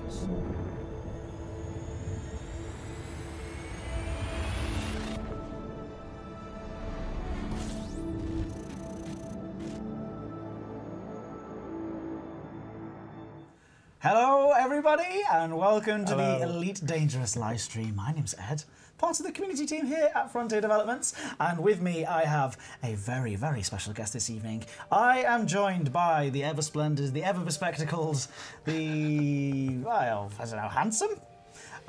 Dangerous. Hello everybody and welcome to the Elite Dangerous live stream. My name's Ed, part of the community team here at Frontier Developments, and with me I have a very, very special guest this evening. I am joined by the ever splendid, the ever bespectacled, the, well, I don't know, handsome?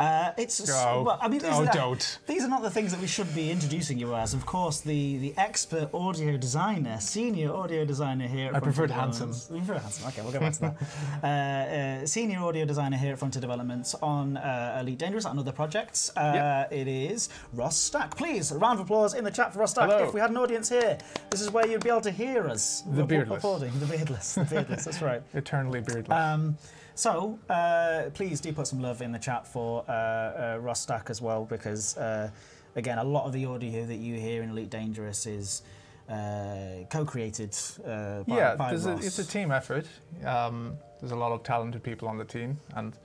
Well, I mean, these are not the things that we should be introducing you as. Of course, the expert audio designer, senior audio designer here at I preferred handsome. You prefer handsome, okay, we'll go back to that. Senior audio designer here at Frontier Developments on Elite Dangerous and other projects. It is Ross Stack. Please, a round of applause in the chat for Ross Stack. Hello. If we had an audience here, this is where you'd be able to hear us. The beardless. The beardless, the beardless, that's right. Eternally beardless. So, please do put some love in the chat for Ross Stack as well, because, again, a lot of the audio that you hear in Elite Dangerous is co-created by Ross. It's a team effort. There's a lot of talented people on the team, and,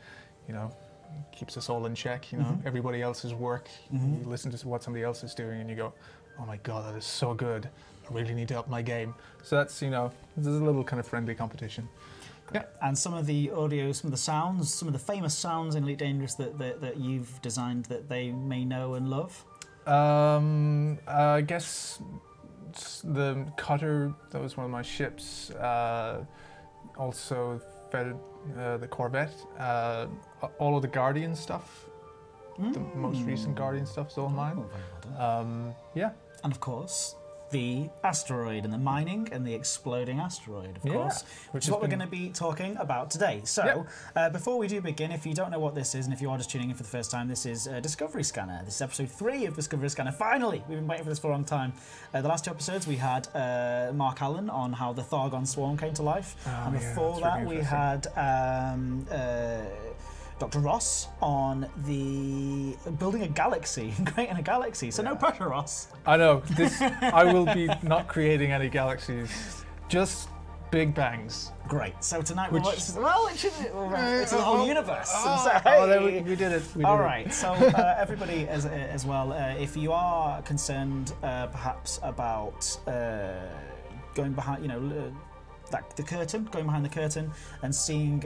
you know, it keeps us all in check. You know, everybody else's work. You listen to what somebody else is doing, and you go, oh my God, that is so good. I really need to up my game. So that's, you know, there's a little kind of friendly competition. Yeah. And some of the audio, some of the sounds, some of the famous sounds in Elite Dangerous that you've designed that they may know and love? I guess the cutter, that was one of my ships. Also the Corvette. All of the Guardian stuff. The most recent Guardian stuff is all mine. Oh, very well done. Yeah. And of course, the asteroid and the mining and the exploding asteroid, of course, which is what we're going to be talking about today. So, before we do begin, if you don't know what this is, and if you are just tuning in for the first time, this is Discovery Scanner. This is episode 3 of Discovery Scanner. Finally, we've been waiting for this for a long time. The last 2 episodes, we had Mark Allen on how the Thargon Swarm came to life, and before that, we had Dr. Ross on the building a galaxy, creating a galaxy. So no pressure, Ross. I know. I will be not creating any galaxies, just big bangs. Great. So tonight it's a whole universe. We did it. All right. So everybody as well, if you are concerned perhaps about going behind, you know, the curtain, going behind the curtain and seeing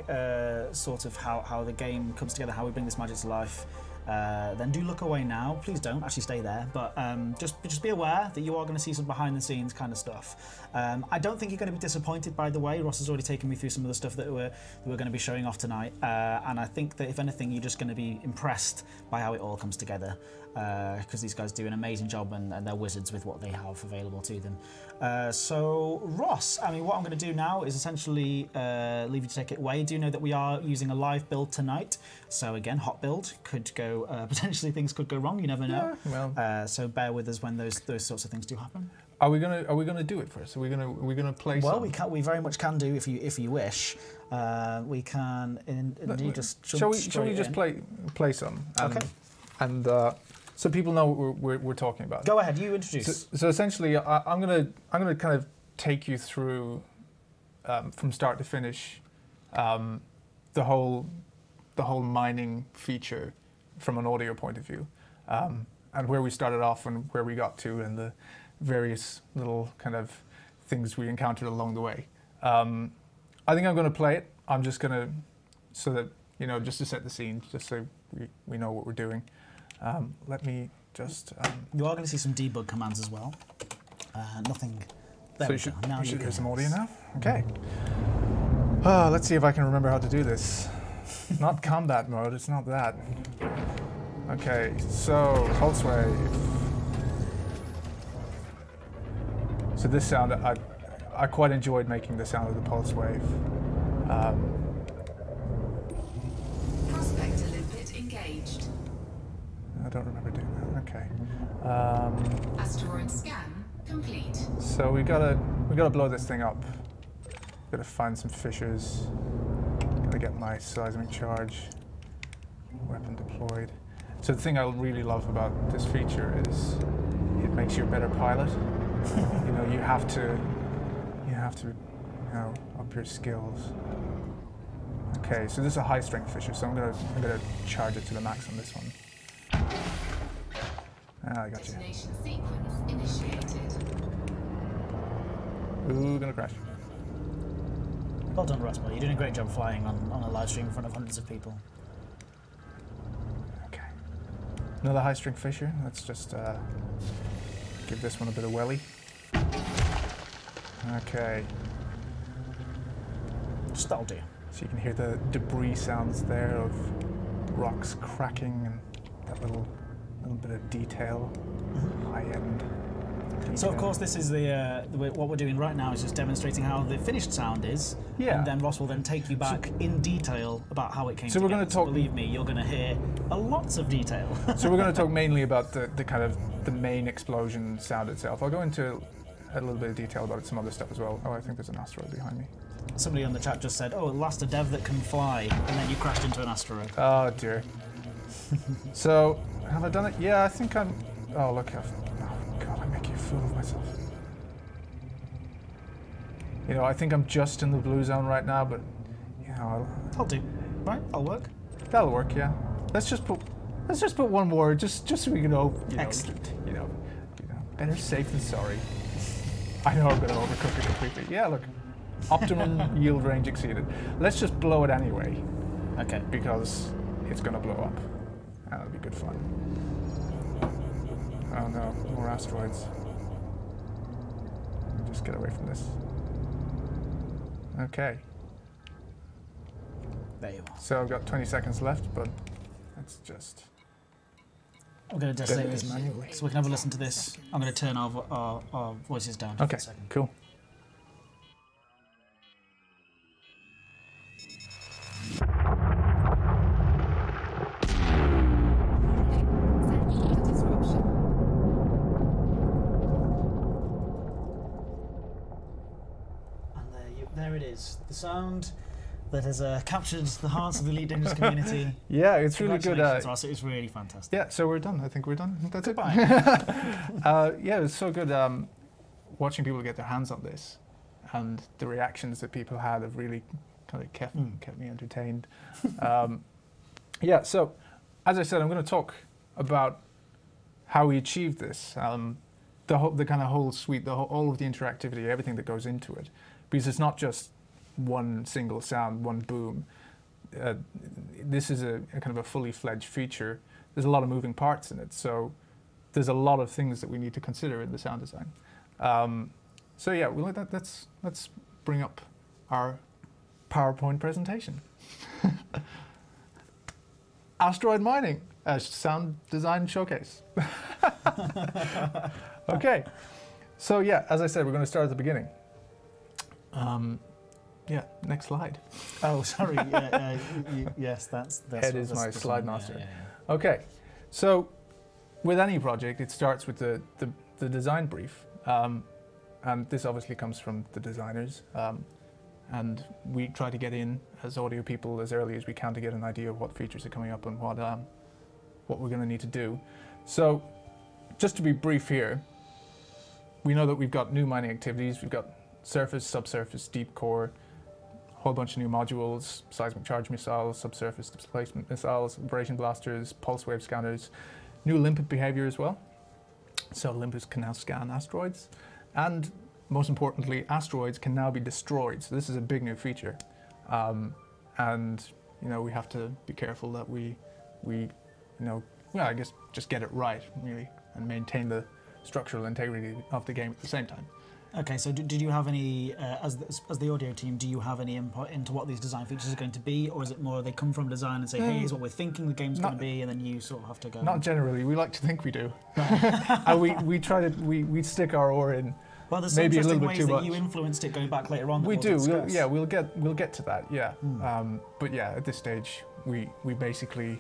sort of how the game comes together, how we bring this magic to life, then do look away now. Please don't actually stay there, but just be aware that you are going to see some behind the scenes kind of stuff. I don't think you're going to be disappointed, by the way. Ross has already taken me through some of the stuff that we're going to be showing off tonight, and I think that if anything, you're just going to be impressed by how it all comes together, because these guys do an amazing job, and they're wizards with what they have available to them. So Ross, I mean, what I'm going to do now is essentially leave you to take it away. Do know that we are using a live build tonight, so again, hot build could go potentially things could go wrong. You never know. Yeah, well. So bear with us when those sorts of things do happen. Are we gonna do it first? Are we gonna play? Well, we very much can do if you wish. We can indeed just jump Shall we just play some? And so people know what we're talking about. Go ahead, you introduce. So essentially, I'm gonna kind of take you through from start to finish the whole mining feature from an audio point of view, and where we started off and where we got to, and the various little kind of things we encountered along the way. I think I'm going to play it. I'm just going to, so that, you know, just to set the scene, just so we know what we're doing. Let me just... you are going to see some debug commands as well. Nothing... There so we go. Now you should hear some audio now? Okay. Let's see if I can remember how to do this. Not combat mode, it's not that. Okay, so pulse wave. So this sound, I quite enjoyed making the sound of the pulse wave. Prospector limpet engaged. I don't remember doing that. Okay. Asteroid scan complete. So we gotta blow this thing up. Gotta find some fissures. Gotta get my seismic charge. Weapon deployed. So the thing I really love about this feature is it makes you a better pilot. You know, you have to, you know, up your skills. Okay, so this is a high strength fissure, so I'm gonna charge it to the max on this one. Ah, I got you. Detonation sequence initiated. Ooh, gonna crash. Well done, Rasmus. You're doing a great job flying on a live stream in front of hundreds of people. Okay. Another high strength fissure. Let's just give this one a bit of welly. Okay. Just that'll do. So you can hear the debris sounds there of rocks cracking and that little bit of detail, high-end detail. So of course this is what we're doing right now is just demonstrating how the finished sound is, Yeah. and then Ross will then take you back in detail about how it came So together. we're going to talk. Believe me, you're going to hear a lots of detail. So we're going to talk mainly about the kind of the main explosion sound itself. I'll go into a little bit of detail about some other stuff as well. Oh, I think there's an asteroid behind me. Somebody on the chat just said, "Oh, at last a dev that can fly," and then you crashed into an asteroid. Oh dear. So have I done it? Yeah, I think I'm. Oh look, oh God, I make you a fool of myself. You know, I think I'm just in the blue zone right now, but you know, I'll do. Right, I'll work. that'll work. Yeah. Let's just put one more, just so we can know. Excellent. You know, better safe than sorry. I know I'm going to overcook it completely. Yeah, look, optimum yield range exceeded. Let's just blow it anyway. Okay. Because it's going to blow up, and it'll be good fun. Oh no, more asteroids. Let me just get away from this. Okay. There you are. So I've got 20 seconds left, but let's just. I'm going to desolate this manually, so we can have a listen to this. I'm going to turn our voices down. Okay, For a second. cool. Disruption. And there it is. The sound that has captured the hearts of the Elite Dangerous community. Yeah, it's really good. Congratulations, Ross. It was really fantastic. Yeah, so we're done. I think we're done. That's Goodbye. it. Yeah, it was so good watching people get their hands on this, and the reactions that people had have really kind of kept me entertained. Yeah, so as I said, I'm going to talk about how we achieved this, the kind of whole suite, all of the interactivity, everything that goes into it, because it's not just one single sound, one boom. This is a kind of a fully fledged feature. There's a lot of moving parts in it, so there's a lot of things that we need to consider in the sound design. So yeah, let's bring up our PowerPoint presentation. Asteroid mining, sound design showcase. Okay, so yeah, as I said, we're going to start at the beginning. Yeah, next slide. Oh, sorry. Yes, that's Head is my the slide one, master. yeah. Okay, so with any project, it starts with the design brief. And this obviously comes from the designers. And we try to get in as audio people as early as we can to get an idea of what features are coming up and what we're going to need to do. So just to be brief here, we know that we've got new mining activities. We've got surface, subsurface, deep core, a whole bunch of new modules, seismic charge missiles, subsurface displacement missiles, abrasion blasters, pulse wave scanners, new limpet behavior as well. So limpets can now scan asteroids. And most importantly, asteroids can now be destroyed. So this is a big new feature. And you know, we have to be careful that we well, I guess just get it right, really, and maintain the structural integrity of the game at the same time. Okay, so did you have any, as the audio team, do you have any input into what these design features are going to be, or is it more they come from design and say, hey, here's what we're thinking the game's going to be, and then you sort of have to go? Not generally. We like to think we do. And we try to we stick our oar in. Well, there's some maybe a little interesting bit ways too that you much. influenced it going back later on. That We do. discuss. Yeah, we'll get to that. Yeah. But yeah, at this stage, we basically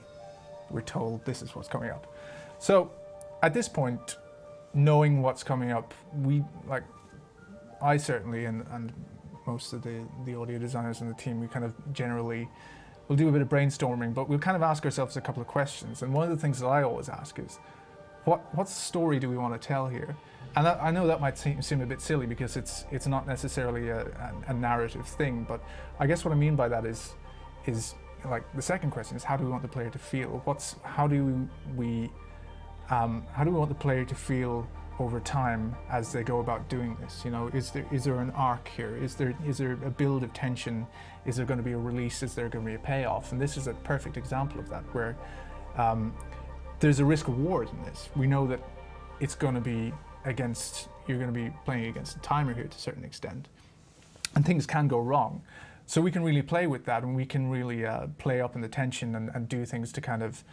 we're told this is what's coming up. So at this point, knowing what's coming up, I certainly and most of the audio designers in the team, we kind of generally we'll do a bit of brainstorming, but we'll kind of ask ourselves a couple of questions. And one of the things that I always ask is, what story do we want to tell here? And I know that might seem a bit silly because it's not necessarily a narrative thing, but I guess what I mean by that is is like the second question is, how do we want the player to feel? How do we want the player to feel over time as they go about doing this? You know, is there an arc here? Is there a build of tension? Is there going to be a release? Is there going to be a payoff? And this is a perfect example of that, where there's a risk reward in this. We know that it's going to be you're going to be playing against a timer here to a certain extent, and things can go wrong. So we can really play with that, and we can really play up in the tension and do things to kind of,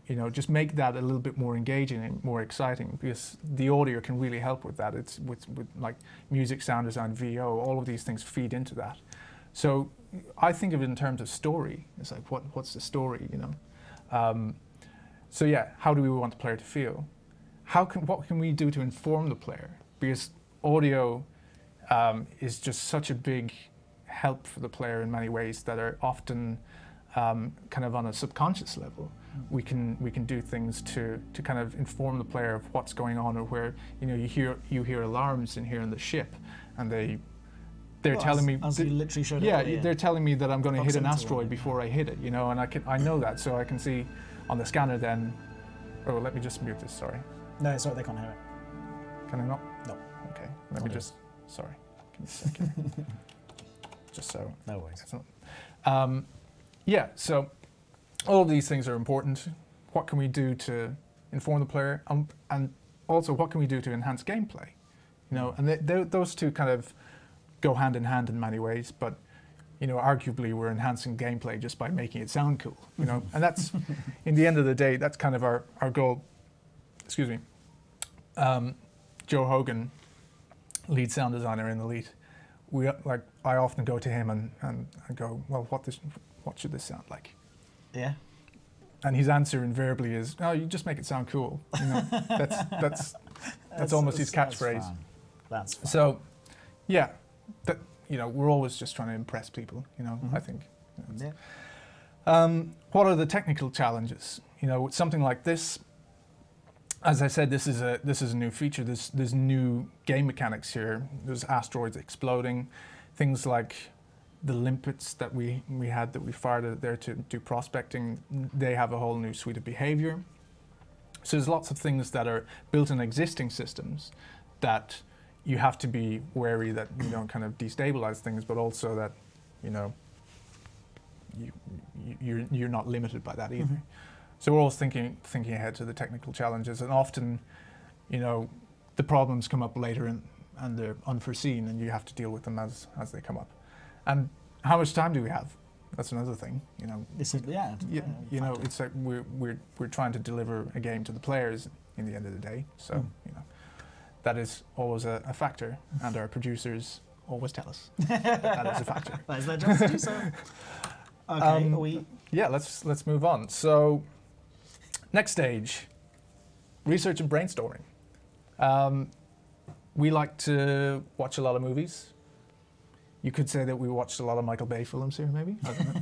you know, just make that a little bit more engaging and more exciting, because the audio can really help with that. It's with like music, sound design, VO, all of these things feed into that. So I think of it in terms of story. It's like, what's the story, you know? So yeah, how do we want the player to feel? What can we do to inform the player? Because audio is just such a big help for the player in many ways that are often kind of on a subconscious level. We can do things to kind of inform the player of what's going on, or where, you know, you hear alarms in here in the ship, and they're telling me, as you literally showed yeah, earlier. They're telling me that I'm going to hit an Proximity asteroid warning, before I hit it, you know, and I know that, so I can see on the scanner then. Oh, let me just mute this. Sorry. No, sorry, they can't hear it. Can I not? No. Okay. Let me just. Sorry. Can you check here? Just so. No worries. Yeah. So all of these things are important. What can we do to inform the player, and also what can we do to enhance gameplay? You know, and those two kind of go hand in hand in many ways, but you know, arguably we're enhancing gameplay just by making it sound cool. You know, and that's, in the end of the day, that's kind of our goal. Excuse me. Joe Hogan, lead sound designer in Elite, I often go to him and go, well, what should this sound like? Yeah. And his answer invariably is, "Oh, you just make it sound cool." You know, that's almost his catchphrase. That's fine. So, yeah, you know, we're always just trying to impress people. You know, I think. You know, Yeah. What are the technical challenges? You know, with something like this. As I said, this is a new feature. There's new game mechanics here. There's asteroids exploding, things like the limpets that we fired there to do prospecting. They have a whole new suite of behavior. So there's lots of things that are built in existing systems that you have to be wary that you don't kind of destabilize things, but also that, you know, you're not limited by that either. So we're always thinking ahead to the technical challenges, and often, you know, the problems come up later and they're unforeseen, and you have to deal with them as they come up. And how much time do we have? That's another thing, you know. This is You know, it's like we're trying to deliver a game to the players in the end of the day. So you know, that is always a factor, and our producers always tell us that is a factor. That is their job to do so. Okay, yeah, let's move on. So. Next stage, research and brainstorming. We like to watch a lot of movies. You could say that we watched a lot of Michael Bay films here, maybe. I don't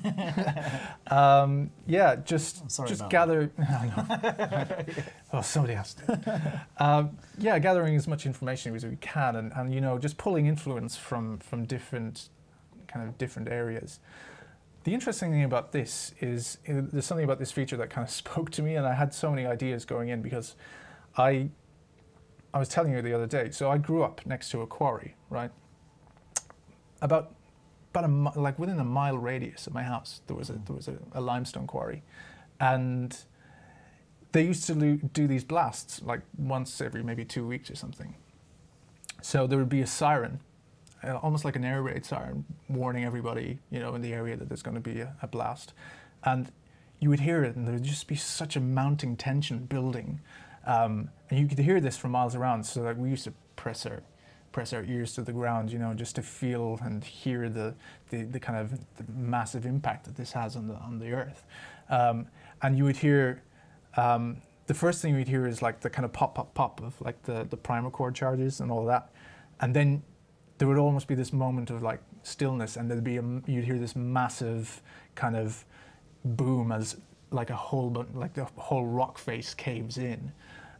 know. Yeah, just gather. Oh, somebody has to. Yeah, gathering as much information as we can, and you know, just pulling influence from different areas. The interesting thing about this is there's something about this feature that kind of spoke to me, and I had so many ideas going in, because I was telling you the other day, so I grew up next to a quarry, right? About like within a mile radius of my house, there was a limestone quarry, and they used to do these blasts like once every maybe 2 weeks or something. So there would be a siren, almost like an air raid siren, warning everybody, you know, in the area that there's going to be a blast. And you would hear it, and there would just be such a mounting tension building. And you could hear this from miles around, so like we used to press our ears to the ground, you know, just to feel and hear the kind of the massive impact that this has on the Earth. And you would hear, the first thing you'd hear is like the kind of pop, pop, pop of like the primer cord charges and all that. And then there would almost be this moment of like stillness, and there'd be you'd hear this massive kind of boom as like the whole rock face caves in,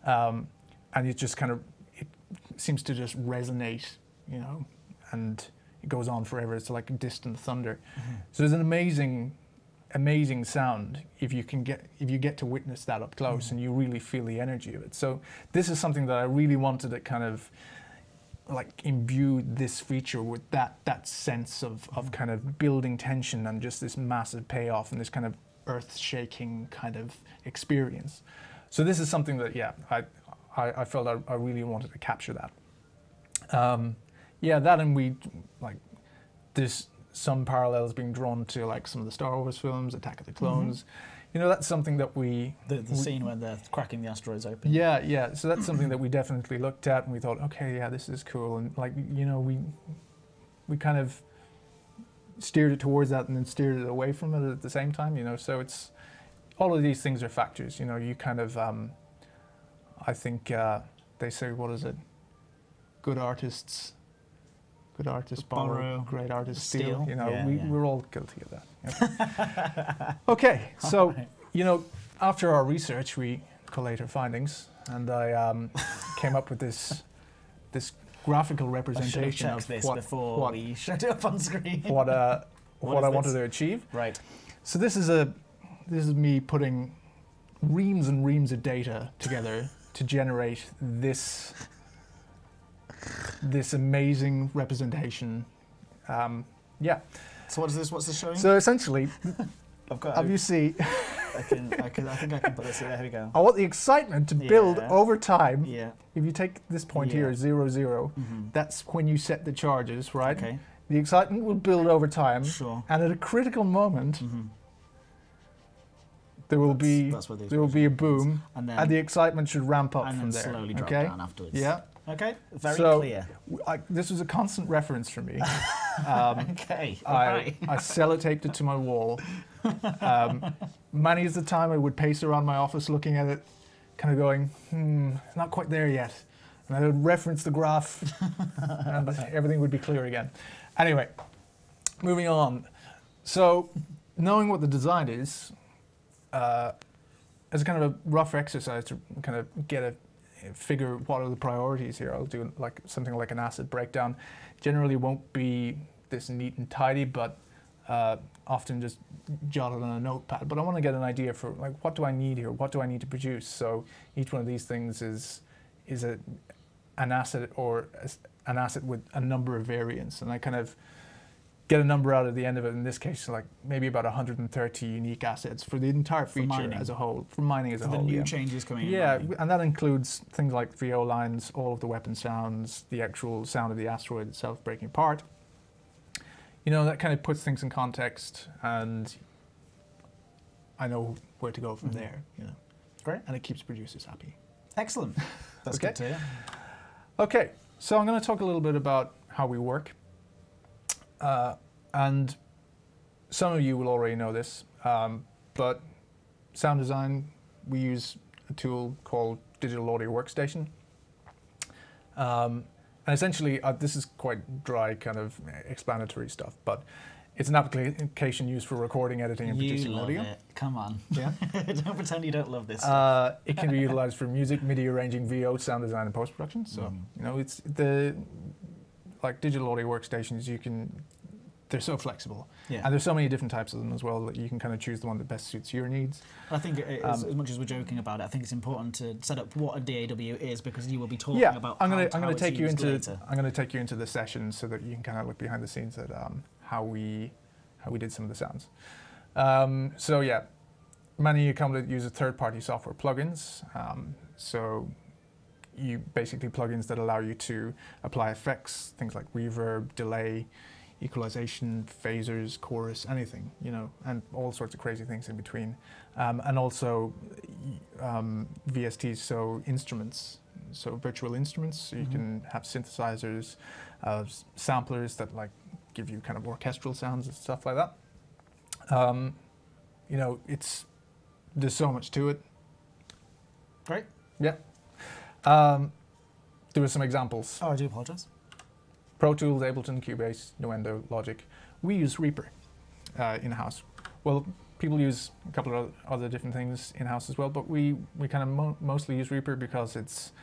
and it just kind of seems to just resonate, you know, and it goes on forever. It's like distant thunder. So there's an amazing amazing sound if you get to witness that up close and you really feel the energy of it. So this is something that I really wanted to kind of like imbue this feature with that sense of kind of building tension and just this massive payoff and this kind of earth-shaking kind of experience. So this is something that, yeah, I felt I really wanted to capture that. Yeah, that, and we, like, there's some parallels being drawn to like some of the Star Wars films, Attack of the Clones. You know, that's something that the scene when they're cracking the asteroids open. Yeah, yeah. So that's something that we definitely looked at and we thought, okay, yeah, this is cool. And like, you know, we kind of steered it towards that and then steered it away from it at the same time, you know. So it's, all of these things are factors, you know. You kind of, I think they say, what is it? Good artists borrow, great artists steal. You know, we're all guilty of that. Yeah. Okay, so you know, after our research, we collate our findings, and I came up with this graphical representation of this before we showed it up on screen. what I wanted to achieve. Right. So this is me putting reams and reams of data together to generate this amazing representation. Yeah. So what is this? What's this showing? So essentially, obviously, I think I can put this in. There we go. I want the excitement to build over time. Yeah. If you take this point here, 0, 0, that's when you set the charges, right? Okay. The excitement will build over time. Sure. And at a critical moment, there will be a boom, and the excitement should ramp up from there. And then slowly drop down afterwards. Yeah. Okay, very clear. This was a constant reference for me. Okay, I sellotaped it to my wall. Many is the time I would pace around my office looking at it, kind of going, it's not quite there yet. And I would reference the graph, and everything would be clear again. Anyway, moving on. So, knowing what the design is, as a kind of a rough exercise to kind of figure what are the priorities here. I'll do like something like an asset breakdown. Generally won't be this neat and tidy, but often just jotted on a notepad. But I want to get an idea for like, what do I need here? What do I need to produce? So each one of these things is an asset or an asset with a number of variants, and I kind of get a number out at the end of it. In this case, like maybe about 130 unique assets for the entire feature as a whole, for mining as a whole. The new changes coming in. Yeah, and that includes things like VO lines, all of the weapon sounds, the actual sound of the asteroid itself breaking apart. You know, that kind of puts things in context, and I know where to go from there. You know, great, and it keeps producers happy. Excellent. That's good to hear. Okay, so I'm going to talk a little bit about how we work. And some of you will already know this, but sound design, we use a tool called Digital Audio Workstation. And essentially, this is quite dry kind of explanatory stuff, but it's an application used for recording, editing, and producing audio. It. Come on. Yeah. Don't pretend you don't love this. It can be utilized for music, MIDI arranging, VO, sound design, and post-production. So, you know, it's like digital audio workstations, they're so flexible. Yeah. And there's so many different types of them as well that you can kind of choose the one that best suits your needs. I think as much as we're joking about it, I think it's important to set up what a DAW is, because you will be talking about how I'm going to take you into the session so that you can kind of look behind the scenes at how we did some of the sounds. So yeah, many of you come to use third-party software plugins. So you basically plugins that allow you to apply effects, things like reverb, delay, equalization, phasers, chorus, anything, you know, and all sorts of crazy things in between. And also VSTs, so instruments, so virtual instruments. So you can have synthesizers, samplers that like give you kind of orchestral sounds and stuff like that. You know, there's so much to it. Great. Yeah. There were some examples. Oh, I do apologize. Pro Tools, Ableton, Cubase, Nuendo, Logic. We use Reaper in-house. Well, people use a couple of other different things in-house as well, but we kind of mostly use Reaper because it's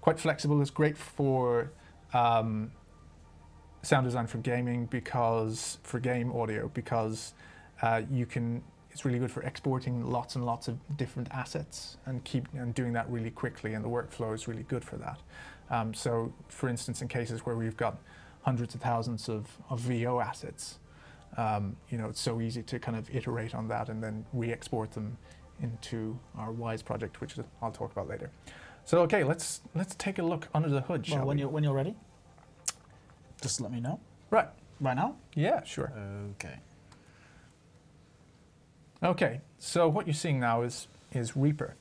quite flexible. It's great for sound design for gaming, for game audio, because you can it's really good for exporting lots and lots of different assets and doing that really quickly, and the workflow is really good for that. So, for instance, in cases where we've got hundreds of thousands of VO assets, you know, it's so easy to kind of iterate on that and then re-export them into our WISE project, which I'll talk about later. So, okay, let's take a look under the hood, shall we? When you're ready, just let me know. Right. Right now? Yeah, sure. Okay. Okay, so what you're seeing now is Reaper.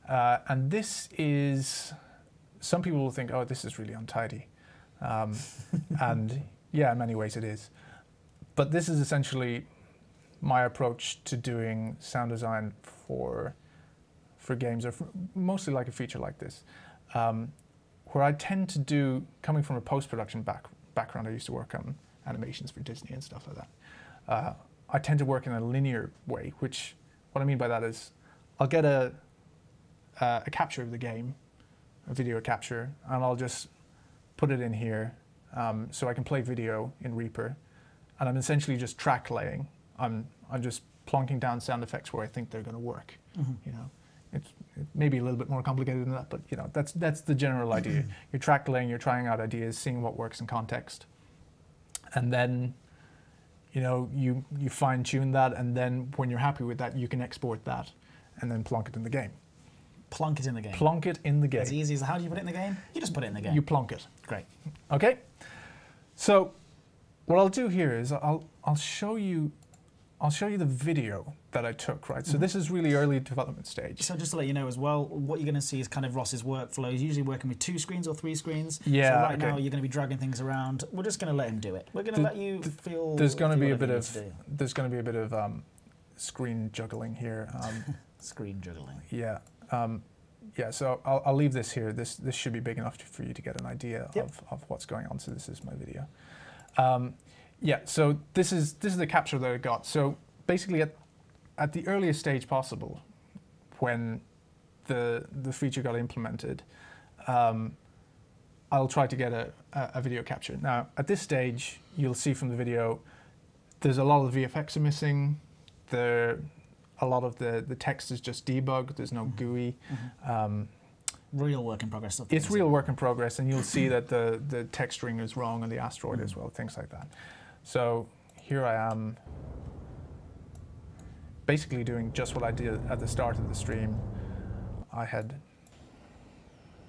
And this is, some people will think, oh, this is really untidy. And yeah, in many ways it is. But this is essentially my approach to doing sound design for games, or mostly like a feature like this, where I tend to do, coming from a post-production background, I used to work on animations for Disney and stuff like that. I tend to work in a linear way, which, what I mean by that is, I'll get a capture of the game, a video capture, and I'll just put it in here, so I can play video in Reaper, and I'm essentially just track laying. I'm just plonking down sound effects where I think they're going to work. Mm-hmm. You know, it may be a little bit more complicated than that, but you know, that's the general idea. You're track laying, you're trying out ideas, seeing what works in context, and then, you know, you fine tune that, and then when you're happy with that, you can export that, and then plonk it in the game. Plonk it in the game. Plonk it in the game. As easy as how do you put it in the game? You just put it in the game. You plonk it. Great. Okay. So what I'll do here is I'll show you the video that I took, right? So this is really early development stage. So just to let you know as well, what you're going to see is kind of Ross's workflow. He's usually working with 2 screens or 3 screens. Yeah. So right now you're going to be dragging things around. We're just going to let him do it. We're going to let you feel. There's going to be a bit of screen juggling here. Screen juggling. Yeah. Yeah. So I'll leave this here. This should be big enough for you to get an idea of what's going on. So this is my video. Yeah. So this is the capture that I got. So basically, at the earliest stage possible, when the feature got implemented, I'll try to get a video capture. Now, at this stage, you'll see from the video, there's a lot of the VFX are missing. A lot of the text is just debug. There's no GUI. Real work in progress. It's real work in progress, and you'll see that the texturing is wrong on the asteroid as well, things like that. So here I am, basically doing just what I did at the start of the stream. I had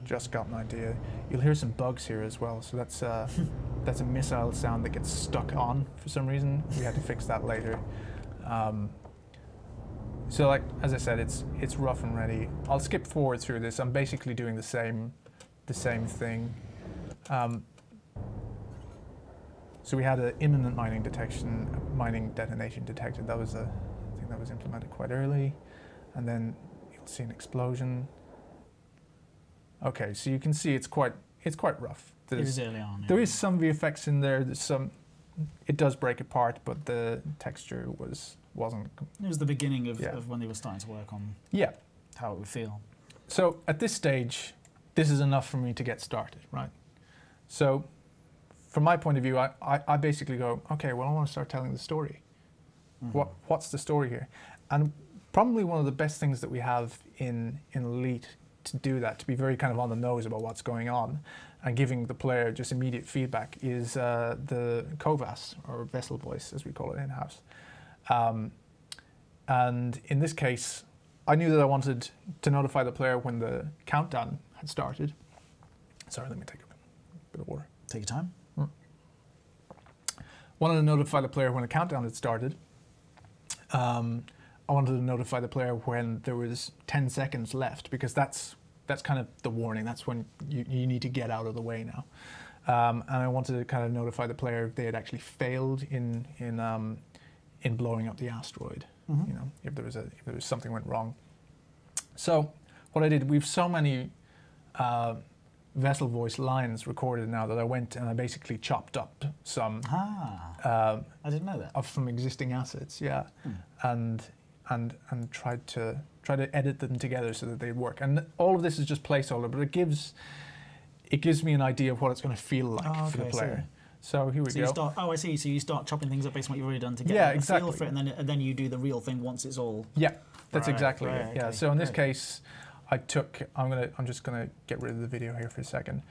just got an idea. You'll hear some bugs here as well. So that's a missile sound that gets stuck on for some reason. We had to fix that later. So, like as I said, it's rough and ready. I'll skip forward through this. I'm basically doing the same thing. So we had an imminent mining detonation detected. That was I think that was implemented quite early, and then you'll see an explosion. Okay, so you can see it's quite rough. It is early on. There is some VFX in there. It does break apart, but the texture wasn't. It was the beginning of when they were starting to work on how it would feel. So at this stage, this is enough for me to get started, right? So from my point of view, I basically go, okay, well, I want to start telling the story. What's the story here? And probably one of the best things that we have in Elite to do that, to be very kind of on the nose about what's going on and giving the player just immediate feedback, is the COVAS, or vessel voice, as we call it in-house. And in this case, I knew that I wanted to notify the player when the countdown had started. Sorry, let me take a bit of water. Take your time. Wanted to notify the player when the countdown had started. I wanted to notify the player when there was 10 seconds left, because that's kind of the warning. That's when you need to get out of the way now. And I wanted to kind of notify the player if they had actually failed in blowing up the asteroid. You know, if there was something went wrong. So what I did, we've so many vessel voice lines recorded now that I went and I basically chopped up some. I didn't know that. Of some existing assets, yeah, and tried to edit them together so that they'd work. And all of this is just placeholder, but it gives me an idea of what it's going to feel like for the player. So here we So go. you start. Oh, I see. So you start chopping things up based on what you've already done to get Yeah, a exactly. feel for it, and then you do the real thing once it's all. Yeah, that's Right, exactly right, it. Yeah. okay, So in this great. case, I'm just gonna get rid of the video here for a second.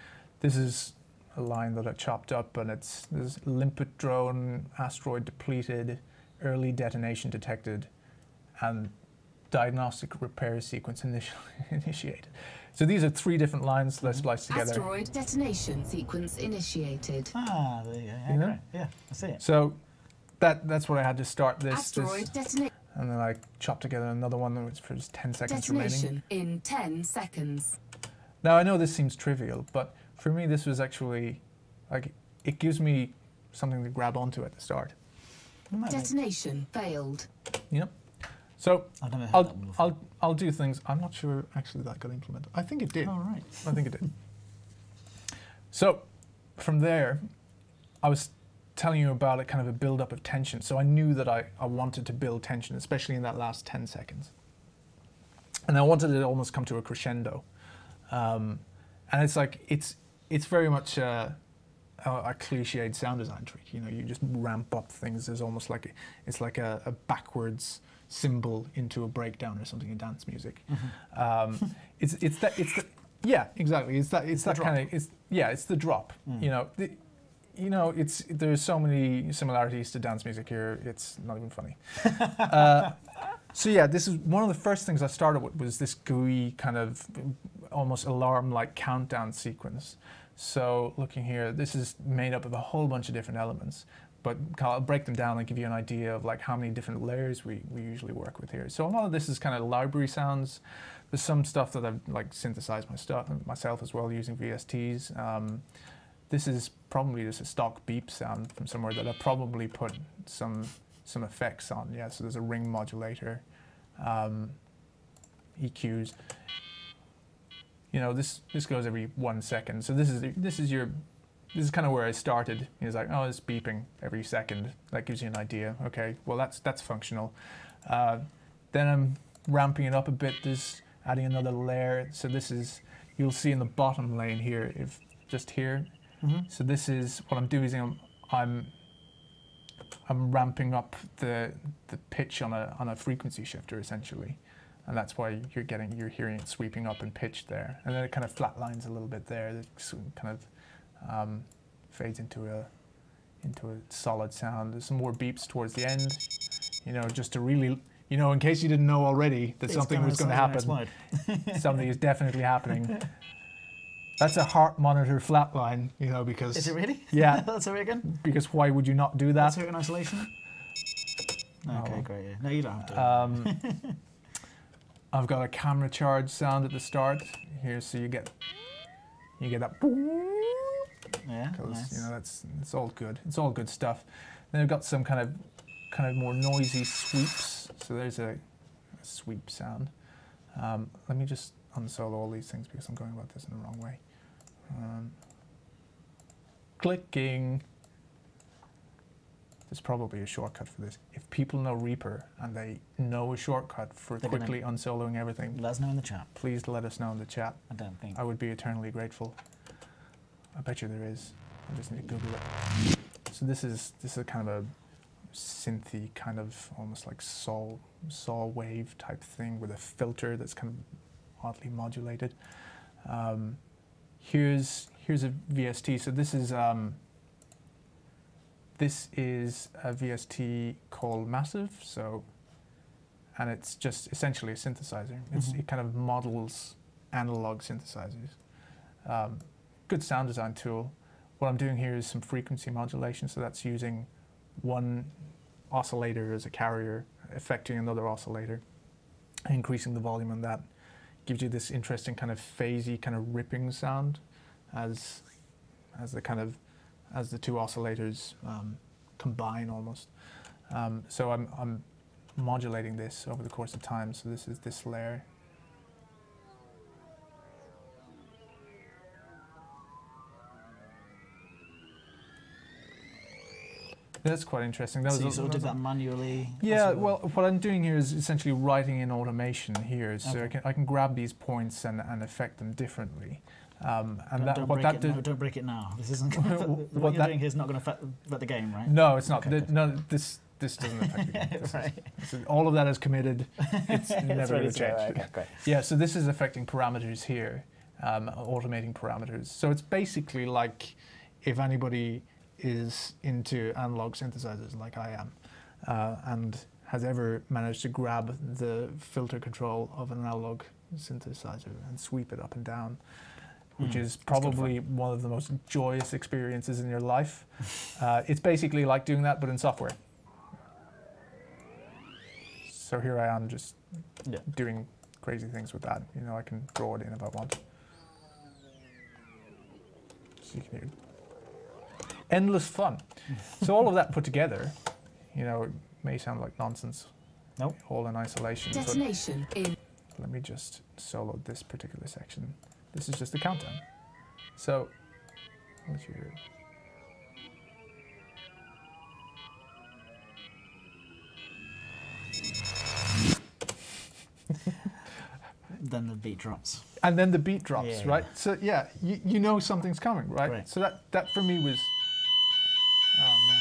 This is a line that I chopped up, and there's limpet drone, asteroid depleted, early detonation detected, and diagnostic repair sequence initiated. So these are 3 different lines that I spliced together. Asteroid detonation sequence initiated. Ah, there you go. Yeah, You know? great. Yeah, I see it. So that's what I had to start this. Asteroid detonation. And then I chopped together another one which for just 10 seconds remaining. Detonation in 10 seconds. Now I know this seems trivial, but for me this was actually, like, it gives me something to grab onto at the start. Detonation failed. You know? So I've never heard that one before. I'll do things. I'm not sure actually that got implemented. I think it did. All right. I think it did. So from there, I was telling you about a kind of a build-up of tension. So I knew that I wanted to build tension, especially in that last 10 seconds. And I wanted it to almost come to a crescendo. And it's like, it's very much a cliched sound design trick. You know, you just ramp up things. There's almost like, it's like a backwards symbol into a breakdown or something in dance music. Yeah, exactly. It's that kind of, it's the drop. You know, there's so many similarities to dance music here. It's not even funny. So yeah, this is one of the first things I started with, was this gooey kind of almost alarm-like countdown sequence. So looking here, this is made up of a whole bunch of different elements, but I'll break them down and give you an idea of like how many different layers we usually work with here. So a lot of this is kind of library sounds. There's some stuff that I've like synthesized myself as well using VSTs. This is probably just a stock beep sound from somewhere that I probably put some effects on. Yeah, so there's a ring modulator, EQs. You know, this goes every 1 second. So this is kind of where I started. It's like, oh, it's beeping every second. That gives you an idea. Okay, well that's functional. Then I'm ramping it up a bit. There's adding another layer. So this is, you'll see in the bottom lane here, if just here. So this is what I'm doing. Is I'm ramping up the pitch on a frequency shifter essentially, and that's why you're hearing it sweeping up in pitch there, and then it kind of flatlines a little bit there. It kind of fades into a solid sound. There's some more beeps towards the end, you know, just to really, you know, in case you didn't know already that something was going to happen. Something is definitely happening. That's a heart monitor flatline, you know, because... Is it really? Yeah. Let's hear it again. Because why would you not do that? Let's hear it in isolation. Okay, great. Yeah. No, you don't have to. I've got a camera charge sound at the start here, so you get that. Yeah, Because nice. you know it's all good. It's all good stuff. Then I've got some kind of more noisy sweeps. So there's a sweep sound. Let me just unsolo all these things because I'm going about this in the wrong way. Clicking. There's probably a shortcut for this. If people know Reaper and they know a shortcut for They're quickly unsoloing everything, Let us know in the chat. please let us know in the chat. I don't think. I would be eternally grateful. I bet you there is. I just need to Google it. So this is a kind of a synthy, kind of almost like saw wave type thing with a filter that's kind of oddly modulated. Here's a VST. So this is a VST called Massive. So, and it's just essentially a synthesizer. It kind of models analog synthesizers. Good sound design tool. What I'm doing here is some frequency modulation. So that's using one oscillator as a carrier, affecting another oscillator, increasing the volume on that. Gives you this interesting kind of phasey, kind of ripping sound as the two oscillators combine almost. So I'm modulating this over the course of time. So this is this layer. That's quite interesting. So you sort of did that manually? Yeah, well, what I'm doing here is essentially writing in automation here. So Okay. I can grab these points and affect them differently. And don't break it now. This isn't. What you're doing here is not going to affect the game, right? No, it's not. Okay, no, this doesn't affect the game. Right. All of that is committed. It's never going to change. Okay, great. Yeah, so this is affecting parameters here, automating parameters. So it's basically like if anybody is into analog synthesizers like I am, and has ever managed to grab the filter control of an analog synthesizer and sweep it up and down, which is probably one of the most joyous experiences in your life. It's basically like doing that, but in software. So here I am just doing crazy things with that. You know, I can draw it in if I want. So you can hear endless fun. So all of that put together, you know, it may sound like nonsense. Nope. All in isolation. Detonation in. Let me just solo this particular section. This is just the countdown. So, let's hear it. Then the beat drops. And then the beat drops, Yeah, right? So yeah, you know something's coming, right? Right. So that for me was, oh no.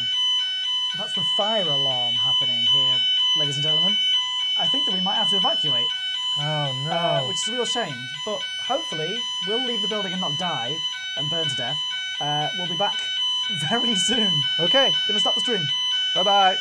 That's the fire alarm happening here, ladies and gentlemen. I think that we might have to evacuate. Oh no. Which is a real shame, but hopefully we'll leave the building and not die and burn to death. We'll be back very soon. Okay. Gonna stop the stream. Bye-bye.